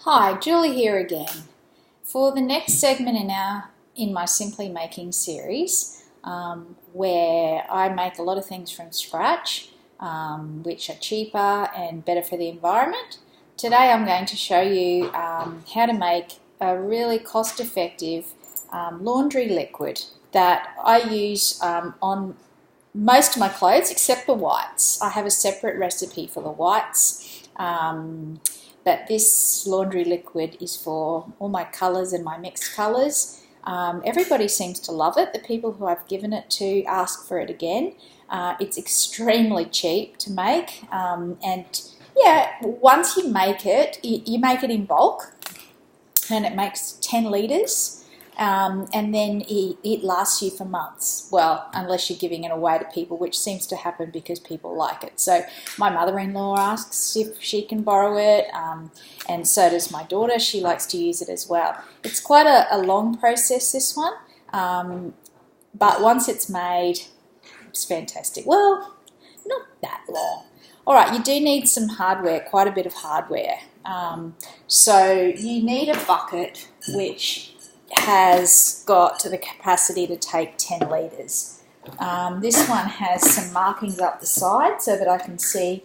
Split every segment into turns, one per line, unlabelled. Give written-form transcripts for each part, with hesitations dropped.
Hi, Julie here again. For the next segment in my Simply Making series, where I make a lot of things from scratch, which are cheaper and better for the environment. Today I'm going to show you how to make a really cost-effective laundry liquid that I use on most of my clothes except the whites. I have a separate recipe for the whites. But this laundry liquid is for all my colours and my mixed colours. Everybody seems to love it. The people who I've given it to ask for it again. It's extremely cheap to make, and yeah, once you make it, you make it in bulk, and it makes 10 litres. And then it lasts you for months. Well, unless you're giving it away to people, which seems to happen because people like it. So my mother-in-law asks if she can borrow it, and so does my daughter. She likes to use it as well. It's quite a long process, this one, but once it's made, it's fantastic. Well, not that long. All right, you do need some hardware, quite a bit of hardware. So you need a bucket which has got the capacity to take 10 litres. This one has some markings up the side so that I can see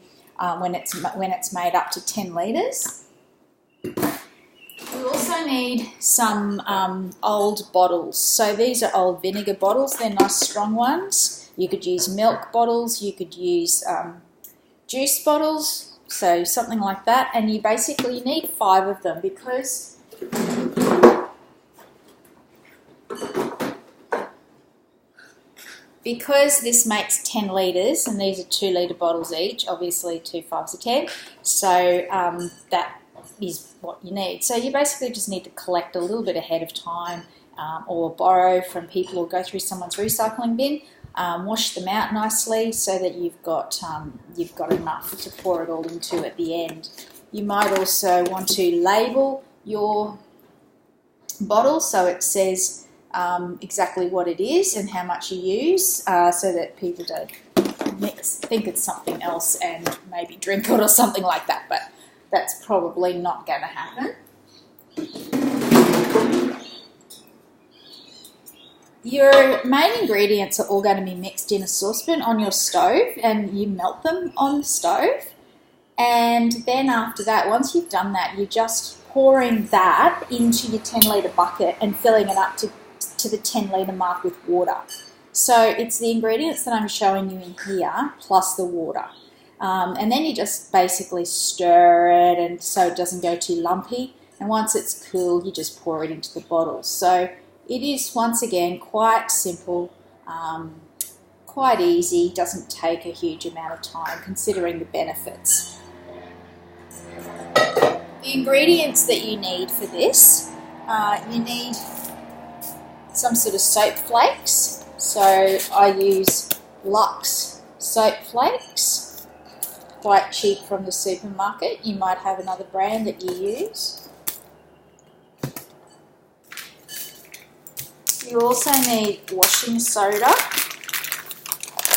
when it's made up to 10 litres. You also need some old bottles. So these are old vinegar bottles. They're nice strong ones. You could use milk bottles. You could use juice bottles. So something like that. And you basically need 5 of them because this makes 10 litres, and these are 2 litre bottles each, obviously 2 5s are 10, so that is what you need. So you basically just need to collect a little bit ahead of time, or borrow from people or go through someone's recycling bin, wash them out nicely so that you've got enough to pour it all into at the end. You might also want to label your bottle so it says exactly what it is and how much you use, so that people don't think it's something else and maybe drink it or something like that, but that's probably not going to happen. Your main ingredients are all going to be mixed in a saucepan on your stove, and you melt them on the stove, and then after that, once you've done that, you're just pouring that into your 10 litre bucket and filling it up to the 10 litre mark with water. So it's the ingredients that I'm showing you in here plus the water, and then you just basically stir it and so it doesn't go too lumpy, and once it's cool you just pour it into the bottle. So it is once again quite simple, quite easy, doesn't take a huge amount of time considering the benefits. The ingredients that you need for this, you need some sort of soap flakes. So I use Lux soap flakes, quite cheap from the supermarket. You might have another brand that you use. You also need washing soda.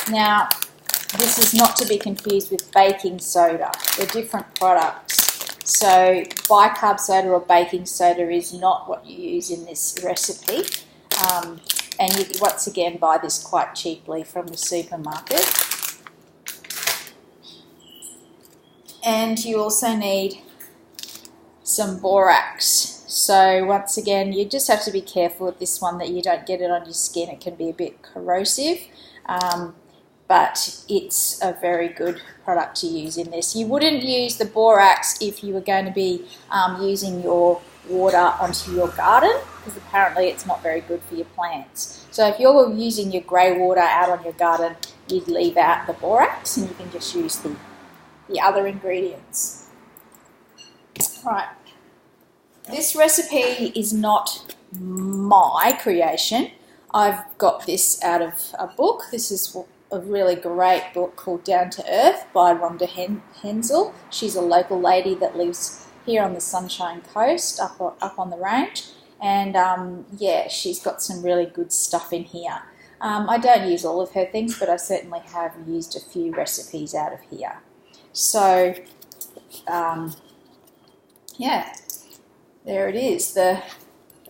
Now, this is not to be confused with baking soda. They're different products. So bicarb soda or baking soda is not what you use in this recipe. And you once again buy this quite cheaply from the supermarket. And you also need some borax. So once again, you just have to be careful with this one that you don't get it on your skin. It can be a bit corrosive, but it's a very good product to use in this. You wouldn't use the borax if you were going to be using your water onto your garden, because apparently it's not very good for your plants. So if you're using your grey water out on your garden, you'd leave out the borax and you can just use the other ingredients. Right. This recipe is not my creation. I've got this out of a book. This is a really great book called Down to Earth by Rhonda Hetzel. She's a local lady that lives here on the Sunshine Coast, up on the range, and yeah, she's got some really good stuff in here. I don't use all of her things, but I certainly have used a few recipes out of here. So yeah, there it is.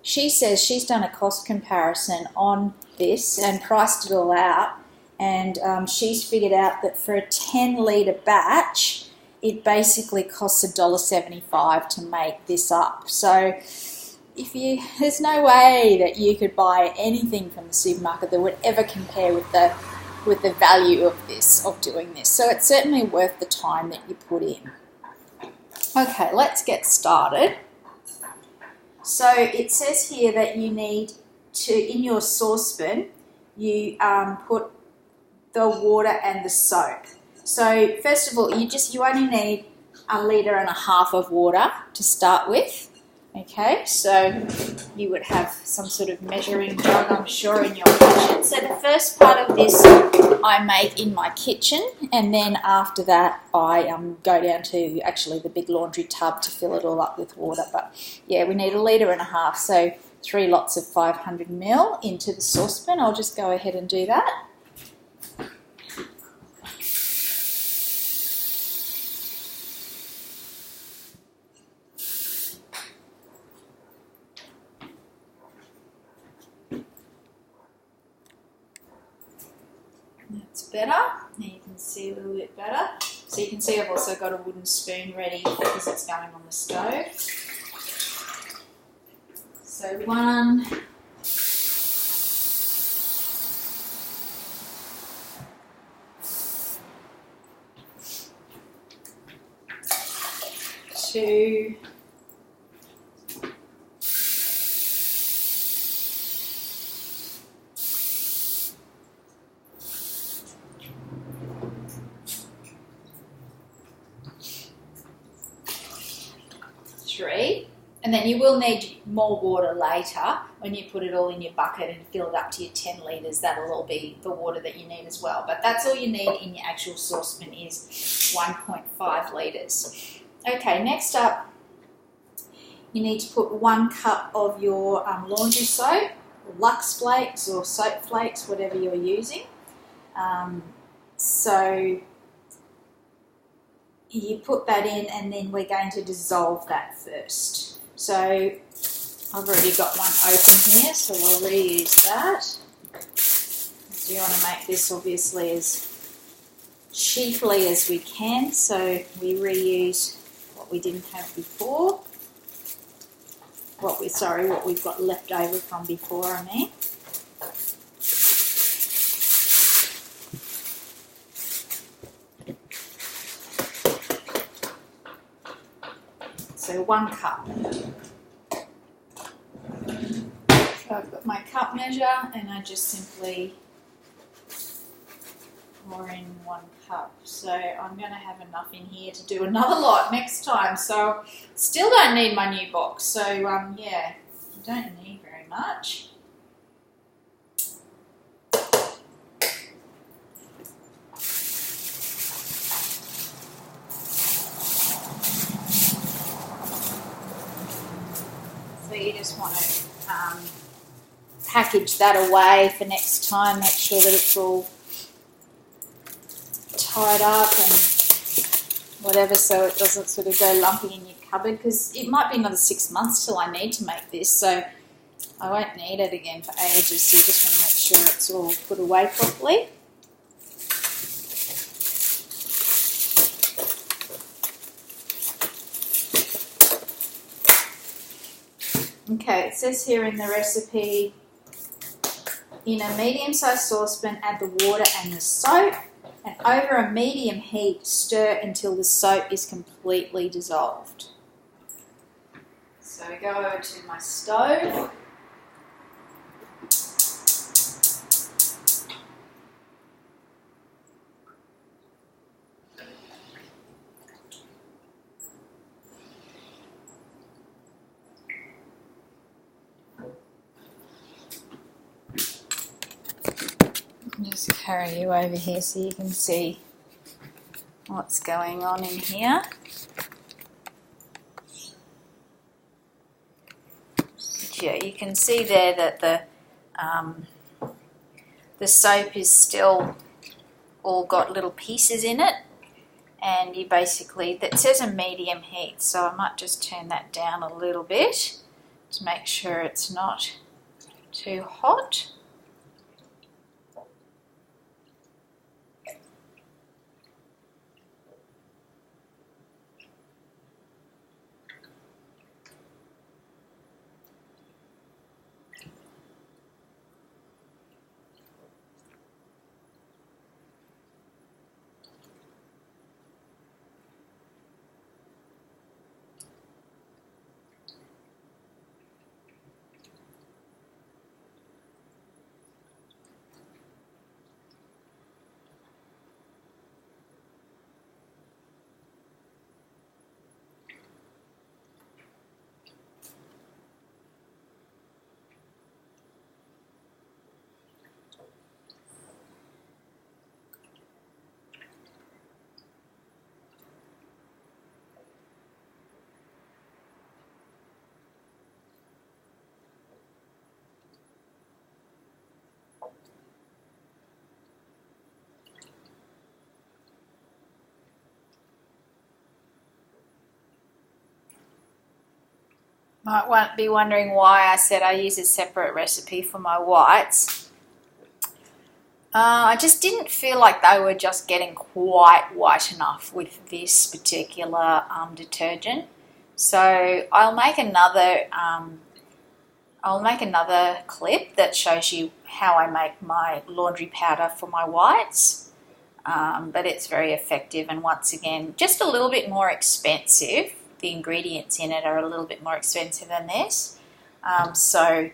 She says she's done a cost comparison on this and priced it all out, and she's figured out that for a 10-litre batch, it basically costs $1.75 to make this up. So there's no way that you could buy anything from the supermarket that would ever compare with the value of doing this. So it's certainly worth the time that you put in. Okay, let's get started. So it says here that you need to, in your saucepan, you put the water and the soap. So first of all, you only need 1.5 litres of water to start with. Okay, so you would have some sort of measuring jug, I'm sure, in your kitchen. So the first part of this I make in my kitchen, and then after that I go down to actually the big laundry tub to fill it all up with water. But yeah, we need 1.5 litres, so 3 lots of 500 ml into the saucepan. I'll just go ahead and do that. That's better. Now you can see a little bit better. So you can see I've also got a wooden spoon ready because it's going on the stove. So 1, 2, 3, and then you will need more water later when you put it all in your bucket and fill it up to your 10 litres. That'll all be the water that you need as well. But that's all you need in your actual saucepan is 1.5 litres. Okay, next up, you need to put 1 cup of your laundry soap, Lux Flakes or soap flakes, whatever you're using. So you put that in, and then we're going to dissolve that first. So I've already got one open here, so I'll reuse that. So you want to make this obviously as cheaply as we can, so we reuse what we didn't have before. What we've got left over from before, I mean. So 1 cup. So I've got my cup measure, and I just simply pour in 1 cup. So I'm going to have enough in here to do another lot next time. So still don't need my new box. So yeah, you don't need very much. So you just want to package that away for next time. Make sure that it's all tied up and whatever, so it doesn't sort of go lumpy in your cupboard, because it might be another 6 months till I need to make this, so I won't need it again for ages. So you just want to make sure it's all put away properly. Okay, it says here in the recipe, in a medium-sized saucepan, add the water and the soap, and over a medium heat, stir until the soap is completely dissolved. So I go over to my stove. Just carry you over here so you can see what's going on in here. But yeah, you can see there that the soap is still all got little pieces in it, and you basically, that says a medium heat, so I might just turn that down a little bit to make sure it's not too hot. Might be wondering why I said I use a separate recipe for my whites. I just didn't feel like they were just getting quite white enough with this particular detergent. So I'll make another clip that shows you how I make my laundry powder for my whites. But it's very effective, and once again, just a little bit more expensive. The ingredients in it are a little bit more expensive than this. So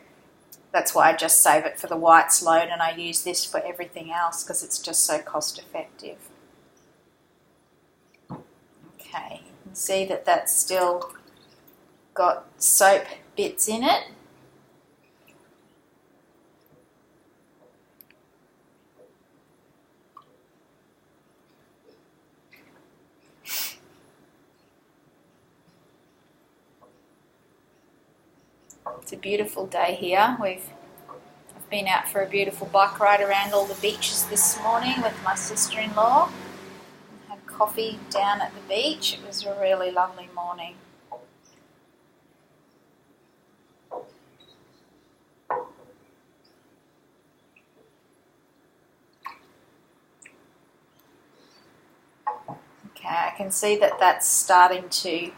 that's why I just save it for the whites load, and I use this for everything else because it's just so cost effective. Okay, you can see that that's still got soap bits in it. It's a beautiful day here. I've been out for a beautiful bike ride around all the beaches this morning with my sister-in-law. Had coffee down at the beach. It was a really lovely morning. Okay, I can see that that's starting to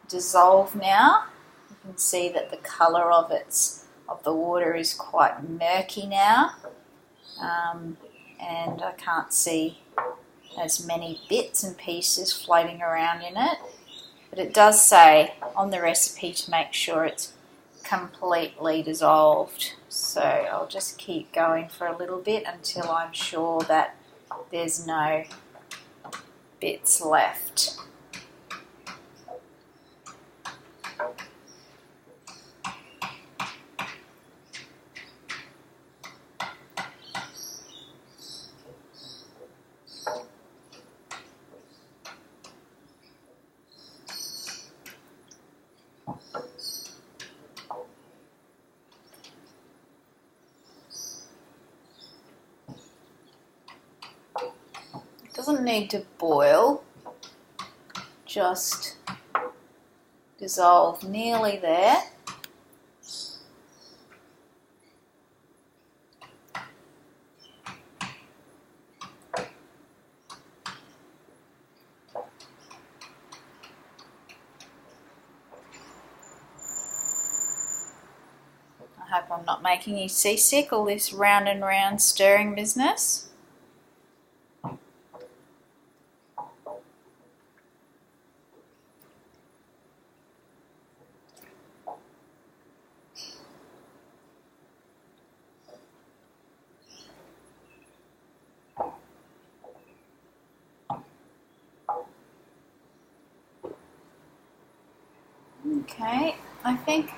dissolve now. You can see that the colour of the water is quite murky now, and I can't see as many bits and pieces floating around in it. But it does say on the recipe to make sure it's completely dissolved. So I'll just keep going for a little bit until I'm sure that there's no bits left. Doesn't need to boil, just dissolve nearly there. I hope I'm not making you seasick, all this round and round stirring business. Okay, I think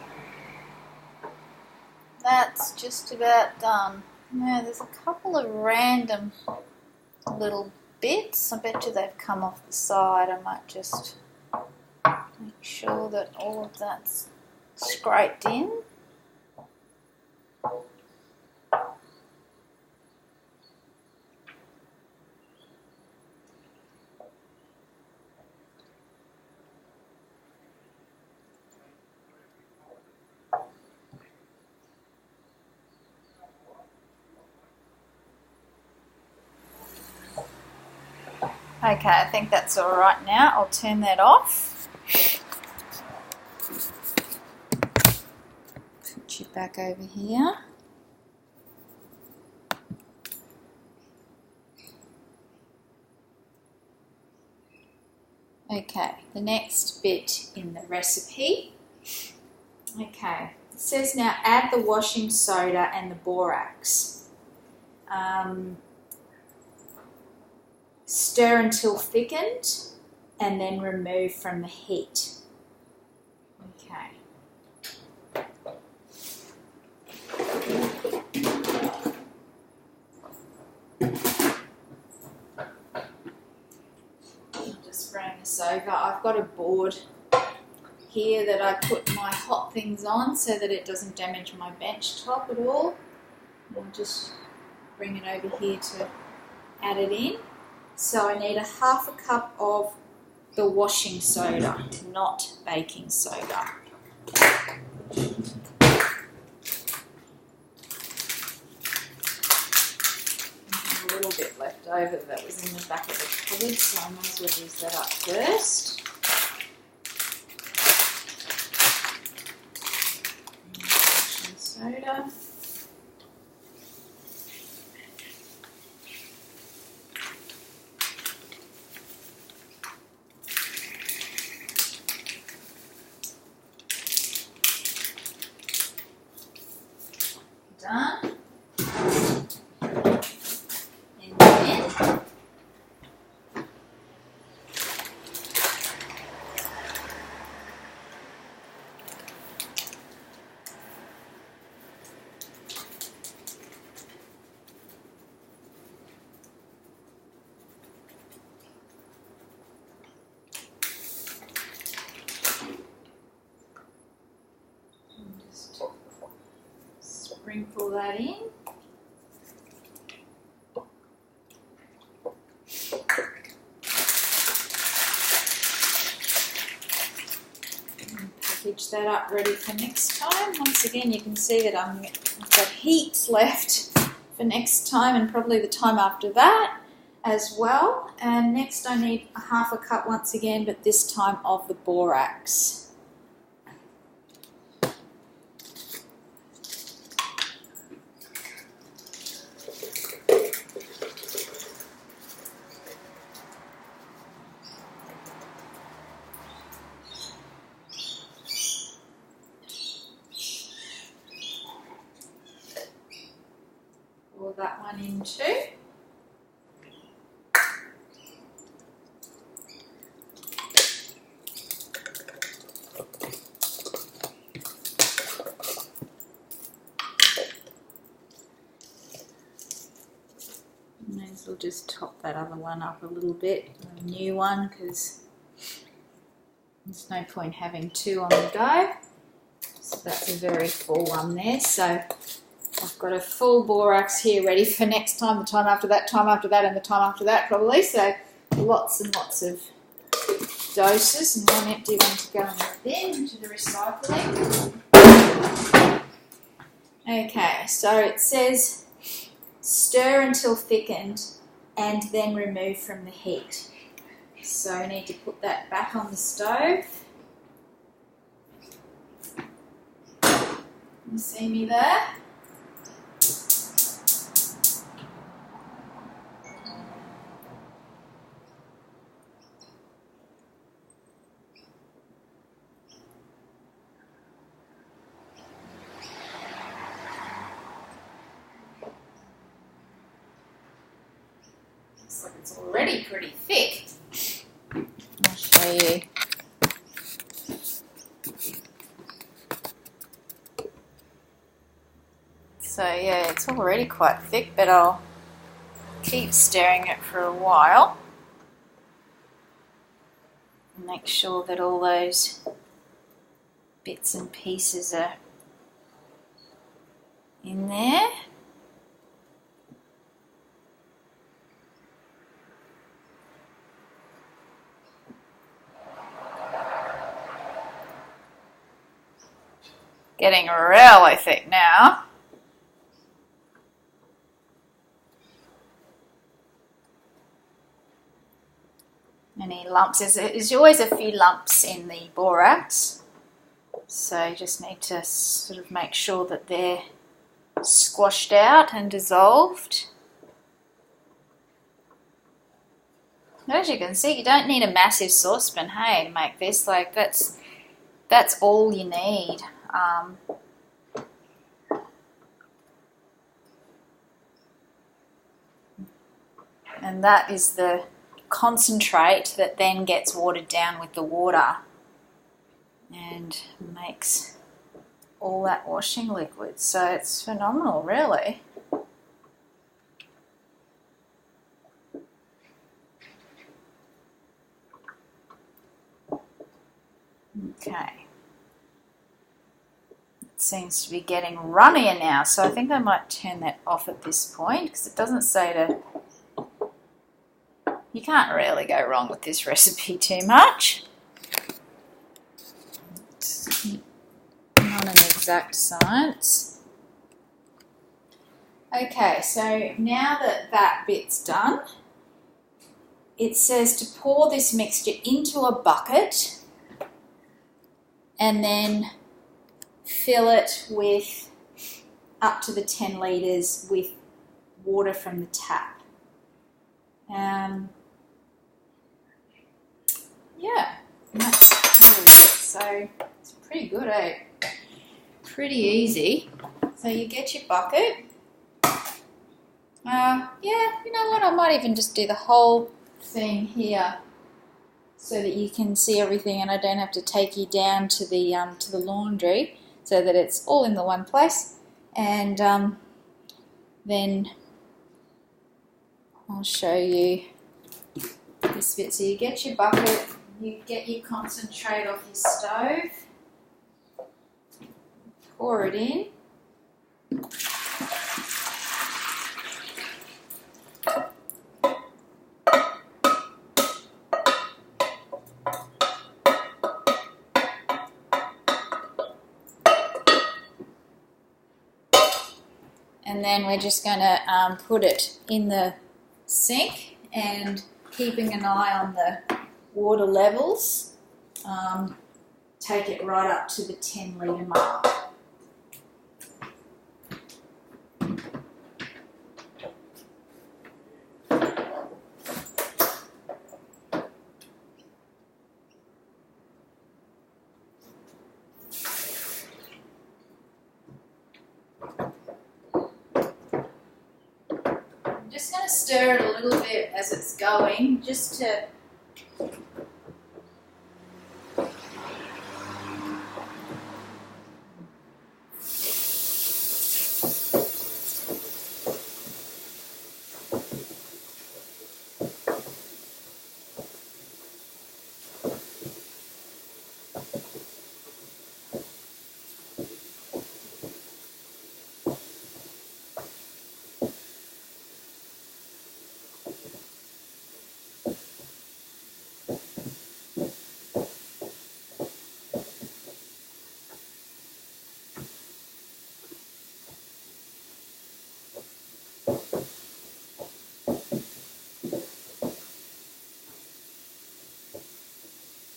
that's just about done. Now there's a couple of random little bits. I bet you they've come off the side. I might just make sure that all of that's scraped in. Okay, I think that's all right now. I'll turn that off. Put you back over here. Okay, the next bit in the recipe. Okay, it says now add the washing soda and the borax. Stir until thickened and then remove from the heat. Okay. I'll just bring this over. I've got a board here that I put my hot things on so that it doesn't damage my bench top at all. I'll just bring it over here to add it in. So I need 1/2 cup of the washing soda, not baking soda. I have a little bit left over that was in the back of the cupboard, so I might as well use that up first. Washing soda. Done. And then just sprinkle that in. Package that up ready for next time. Once again, you can see that I've got heaps left for next time and probably the time after that as well. And next I need 1/2 cup once again, but this time of the borax. Pour that one in too. May as well just top that other one up a little bit, a new one, because there's no point having 2 on the go. So that's a very full one there. So I've got a full borax here ready for next time, the time after that, and the time after that probably. So lots and lots of doses, and one empty one to go in the bin into the recycling. Okay, so it says stir until thickened and then remove from the heat. So I need to put that back on the stove. You see me there? Looks like it's already pretty thick. I'll show you. So yeah, it's already quite thick, but I'll keep stirring it for a while. Make sure that all those bits and pieces are in there. Getting really thick now. any lumps. There's always a few lumps in the borax, so you just need to sort of make sure that they're squashed out and dissolved. As you can see, you don't need a massive saucepan, hey, to make this. Like, that's all you need. And that is the concentrate that then gets watered down with the water and makes all that washing liquid. So it's phenomenal, really. Okay. It seems to be getting runnier now, so I think I might turn that off at this point because it doesn't say to... You can't really go wrong with this recipe too much. It's not an exact science. Okay, so now that that bit's done, it says to pour this mixture into a bucket and then fill it with up to the 10 litres with water from the tap. Yeah, so it's pretty good, eh? Pretty easy. So you get your bucket. Yeah, you know what? I might even just do the whole thing here so that you can see everything, and I don't have to take you down to the laundry, so that it's all in the one place. And then I'll show you this bit. So you get your bucket. You get your concentrate off your stove, pour it in, and then we're just going to put it in the sink and keeping an eye on the water levels, take it right up to the 10 litre mark. I'm just going to stir it a little bit as it's going, just to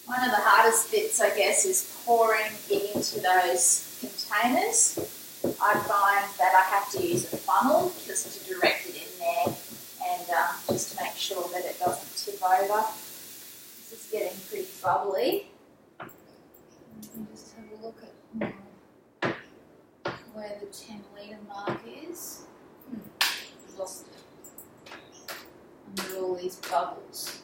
one of the hardest bits, I guess, is pouring it into those containers. I find that I have to use a funnel just to direct it in there and just to make sure that it doesn't tip over. This is getting pretty bubbly. Let me just have a look at where the 10 litre mark is. Lost it under all these bubbles.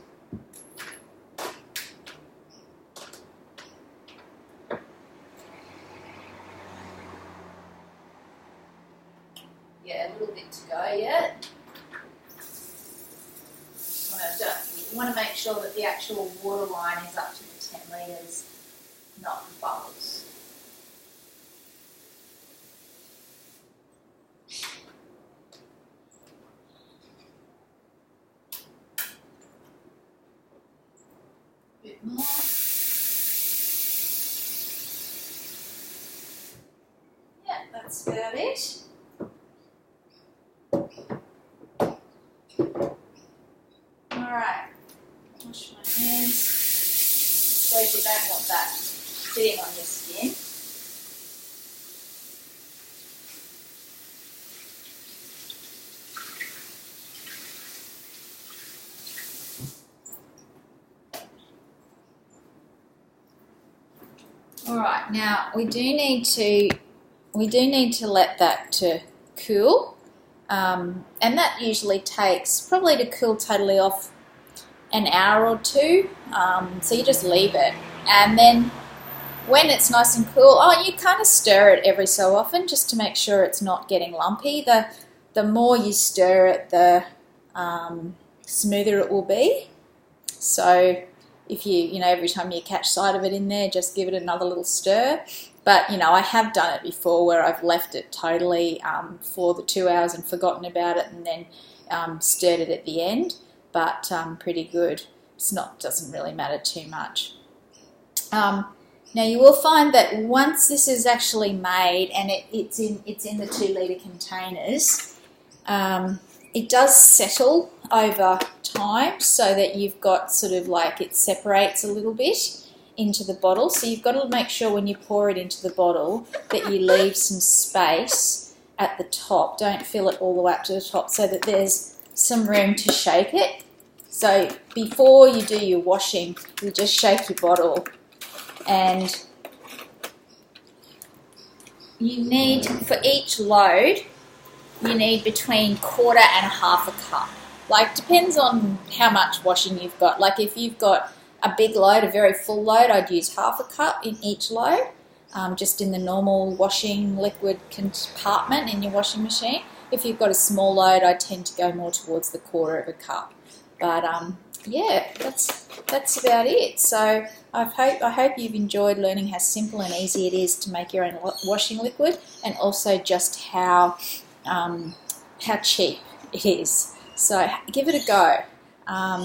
Yeah, a little bit to go yet. You want to make sure that the actual water line is up to the 10 litres, not the bubbles. A bit more. Yeah, that's about it. Alright, wash my hands. don't want that sitting on your skin. All right, now we do need to let that to cool, and that usually takes probably to cool totally off an hour or two. So you just leave it, and then when it's nice and cool, you kind of stir it every so often just to make sure it's not getting lumpy. The more you stir it, the smoother it will be. So if you every time you catch sight of it in there, just give it another little stir. But, I have done it before where I've left it totally for the 2 hours and forgotten about it and then stirred it at the end. But pretty good. Doesn't really matter too much. Now you will find that once this is actually made and it's in the 2 litre containers, it does settle over time so that you've got sort of like it separates a little bit into the bottle. So you've got to make sure when you pour it into the bottle that you leave some space at the top. Don't fill it all the way up to the top so that there's some room to shake it. So before you do your washing, you just shake your bottle, and you need, for each load, you need between 1/4 and 1/2 cup. Like, depends on how much washing you've got. Like, if you've got a big load, a very full load, I'd use 1/2 cup in each load, just in the normal washing liquid compartment in your washing machine. If you've got a small load, I tend to go more towards the 1/4 cup. But yeah, that's about it. So I hope you've enjoyed learning how simple and easy it is to make your own washing liquid, and also just how cheap it is. So give it a go.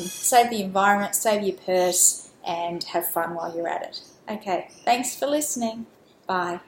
Save the environment, save your purse, and have fun while you're at it. Okay, thanks for listening. Bye.